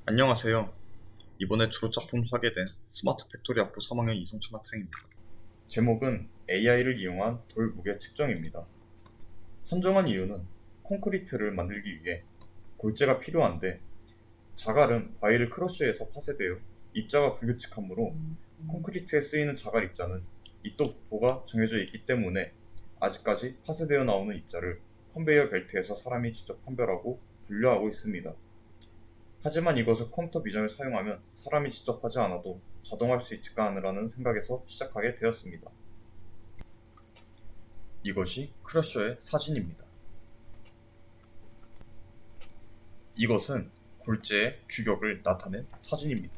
안녕하세요. 이번에 졸업작품 하게 된 스마트 팩토리 학부 3학년 이성춘 학생입니다. 제목은 AI를 이용한 돌 무게 측정입니다. 선정한 이유는 콘크리트를 만들기 위해 골재가 필요한데 자갈은 바위를 크러쉬해서 파쇄되어 입자가 불규칙하므로 콘크리트에 쓰이는 자갈 입자는 입도 분포가 정해져 있기 때문에 아직까지 파쇄되어 나오는 입자를 컨베이어 벨트에서 사람이 직접 판별하고 분류하고 있습니다. 하지만 이것을 컴퓨터 비전을 사용하면 사람이 직접 하지 않아도 자동화할 수 있을까 하느라는 생각에서 시작하게 되었습니다. 이것이 크러셔의 사진입니다. 이것은 골재의 규격을 나타낸 사진입니다.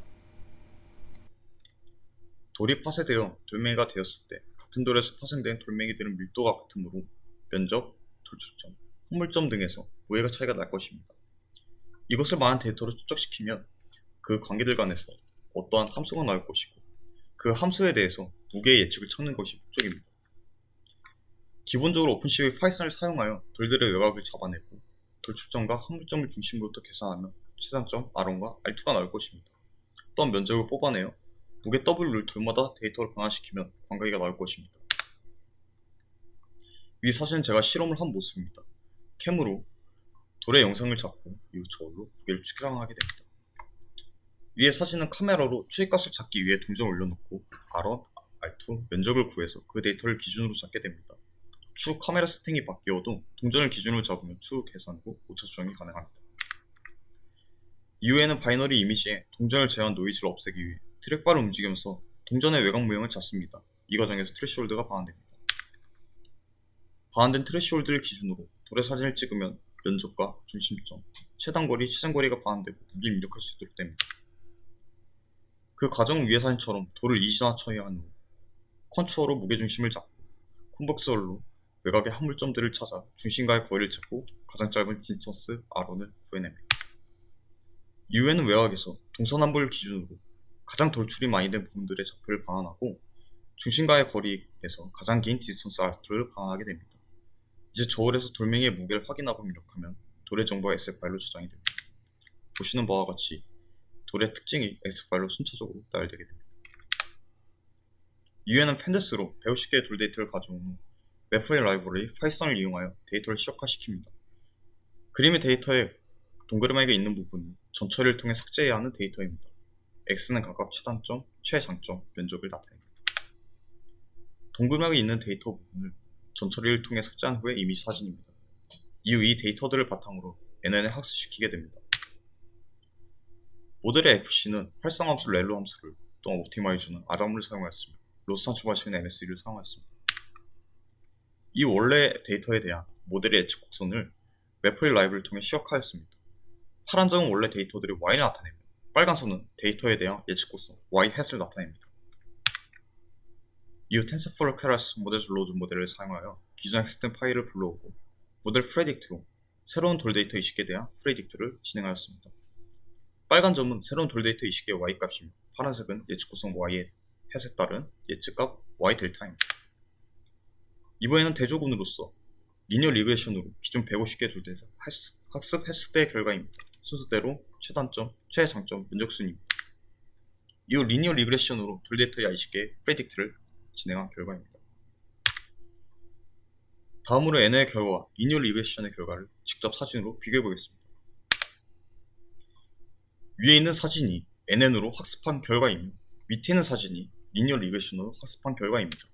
돌이 파쇄되어 돌멩이가 되었을 때 같은 돌에서 파생된 돌멩이들은 밀도가 같으므로 면적, 돌출점, 확물점 등에서 무게가 차이가 날 것입니다. 이것을 많은 데이터로 축적시키면 그 관계들 간에서 어떠한 함수가 나올 것이고 그 함수에 대해서 무게의 예측을 찾는 것이 목적입니다. 기본적으로 오픈CV 파이썬을 사용하여 돌들의 외곽을 잡아내고 돌출점과 확물점을 중심으로부터 계산하면 최단점 R1과 R2가 나올 것입니다. 또한 면적을 뽑아내어 무게 W를 돌마다 데이터를 변화시키면 관계가 나올 것입니다. 위 사진은 제가 실험을 한 모습입니다. 캠으로 돌의 영상을 잡고 이후 저울로 무게를 측량하게 됩니다. 위의 사진은 카메라로 추입값을 잡기 위해 동전을 올려놓고 R1, R2, 면적을 구해서 그 데이터를 기준으로 잡게 됩니다. 추후 카메라 세팅이 바뀌어도 동전을 기준으로 잡으면 추후 계산 후 오차 수정이 가능합니다. 이후에는 바이너리 이미지에 동전을 제어한 노이즈를 없애기 위해 트랙바를 움직이면서 동전의 외곽 모형을 잡습니다. 이 과정에서 트래시홀드가 반환됩니다. 반환된 트래시홀드를 기준으로 돌의 사진을 찍으면 면적과 중심점, 최단거리, 최장거리가 반환되고 무게를 입력할 수 있도록 됩니다. 그 과정은 위의 사진처럼 돌을 이지나 처리한 후 컨투어로 무게중심을 잡고 콘벅스홀로 외곽의 함물점들을 찾아 중심과의 거리를 찾고 가장 짧은 디스턴스 R1을 구해냅니다. 이후에는 외곽에서 동서남북을 기준으로 가장 돌출이 많이 된 부분들의 좌표를 반환하고 중심과의 거리에서 가장 긴 디스턴스 R2를 반환하게 됩니다. 이제 저울에서 돌멩이의 무게를 확인하고 입력하면 돌의 정보가 X 파일로 저장이 됩니다. 보시는 바와 같이 돌의 특징이 X 파일로 순차적으로 나열되게 됩니다. 이후에는 펜데스로 150개의 돌 데이터를 가져온 후 맵프레임 라이브러리 파이썬을 이용하여 데이터를 시각화시킵니다. 그림의 데이터에 동그라미가 있는 부분은 전처리를 통해 삭제해야 하는 데이터입니다. X는 각각 최단점, 최장점, 면적을 나타냅니다. 동그라미가 있는 데이터 부분을 전처리를 통해 삭제한 후에 이미지 사진입니다. 이후 이 데이터들을 바탕으로 NN에 학습시키게 됩니다. 모델의 FC는 활성 함수 렐로 함수를 또한 옵티마이저는 아담을 사용하였으며 로스 산출방식은 MSE를 사용하였습니다. 이 원래 데이터에 대한 모델의 예측 곡선을 맵프레임 라이브를 통해 시각화하였습니다. 파란 점은 원래 데이터들이 Y를 나타내며 빨간 선은 데이터에 대한 예측 곡선 Y-햇을 나타냅니다. 이후 TensorFlow Keras 모델 로드 모델을 사용하여 기존 엑스텐 파일을 불러오고 모델 프레딕트로 새로운 돌 데이터 20개에 대한 프레딕트를 진행하였습니다. 빨간 점은 새로운 돌 데이터 20개의 Y값이며 파란색은 예측 곡선 Y의 햇에 따른 예측값 Y 델타입니다. 이번에는 대조군으로서 리니어 리그레션으로 기존 150개의 돌 데이터 학습했을 때의 결과입니다. 순서대로 최단점, 최장점, 면적순입니다. 이후 리니어 리그레션으로 돌 데이터 20개의 프레딕트를 진행한 결과입니다. 다음으로 NN의 결과와 리니어 리그레션의 결과를 직접 사진으로 비교해 보겠습니다. 위에 있는 사진이 NN으로 학습한 결과이며 밑에 있는 사진이 리니어 리그레션으로 학습한 결과입니다.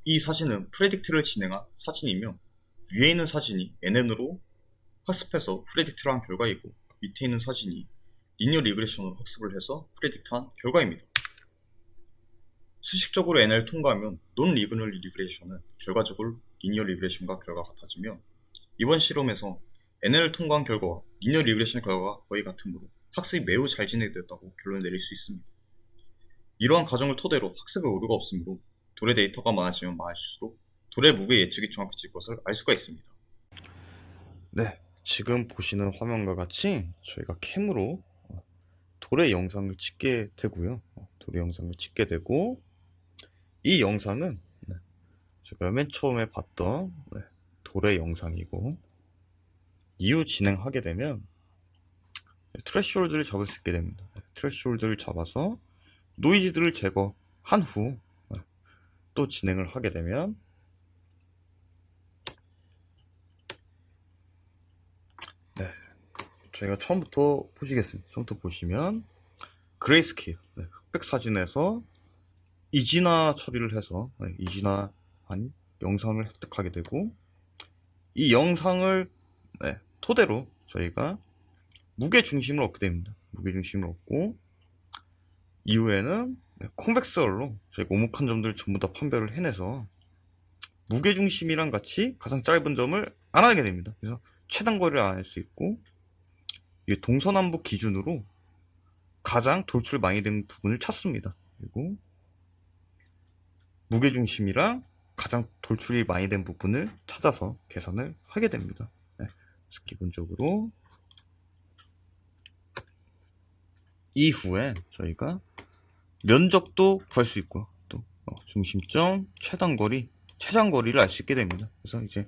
이 사진은 프레딕트를 진행한 사진이며 위에 있는 사진이 NN으로 학습해서 프레딕트를 한 결과이고 밑에 있는 사진이 리니어 리그레션으로 학습을 해서 프레딕트한 결과입니다. 수식적으로 NN을 통과하면 논 리니어 리그레션은 결과적으로 리니어 리그레션과 결과가 같아지며 이번 실험에서 NN을 통과한 결과와 리니어 리그레션의 결과가 거의 같으므로 학습이 매우 잘 진행되었다고 결론을 내릴 수 있습니다. 이러한 과정을 토대로 학습에 오류가 없으므로 돌의 데이터가 많아지면 많아질수록 돌의 무게 예측이 정확해질 것을 알 수가 있습니다. 네, 지금 보시는 화면과 같이 저희가 캠으로 돌의 영상을 찍게 되고요. 돌의 영상을 찍게 되고 이 영상은 제가 맨 처음에 봤던 돌의 영상이고 이후 진행하게 되면 트레시홀드를 잡을 수 있게 됩니다. 트레시홀드를 잡아서 노이즈들을 제거한 후 또 진행을 하게 되면 저희가 처음부터 보시겠습니다. 처음부터 보시면 그레이스케일 흑백 사진에서 이진화 처리를 해서 이진화한 영상을 획득하게 되고, 이 영상을 토대로 저희가 무게 중심을 얻게 됩니다. 무게 중심을 얻고 이후에는 콘벡스얼로 저희가 오목한 점들을 전부 다 판별을 해내서 무게 중심이랑 같이 가장 짧은 점을 안 하게 됩니다. 그래서 최단 거리를 안 할 수 있고, 이게 동서남북 기준으로 가장 돌출 많이 된 부분을 찾습니다. 그리고 무게중심이랑 가장 돌출이 많이 된 부분을 찾아서 계산을 하게 됩니다. 그래서 기본적으로 이후에 저희가 면적도 구할 수 있고요. 또 중심점, 최단거리, 최장거리를 알 수 있게 됩니다. 그래서 이제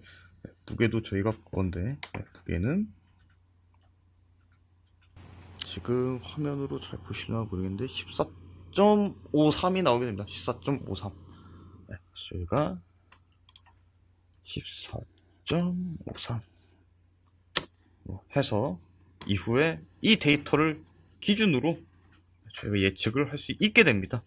무게도 저희가 건데, 무게는 지금 화면으로 잘 보시려나 모르겠는데 14.53이 나오게 됩니다. 14.53. 그래서 저희가 14.53 해서 이후에 이 데이터를 기준으로 저희가 예측을 할 수 있게 됩니다.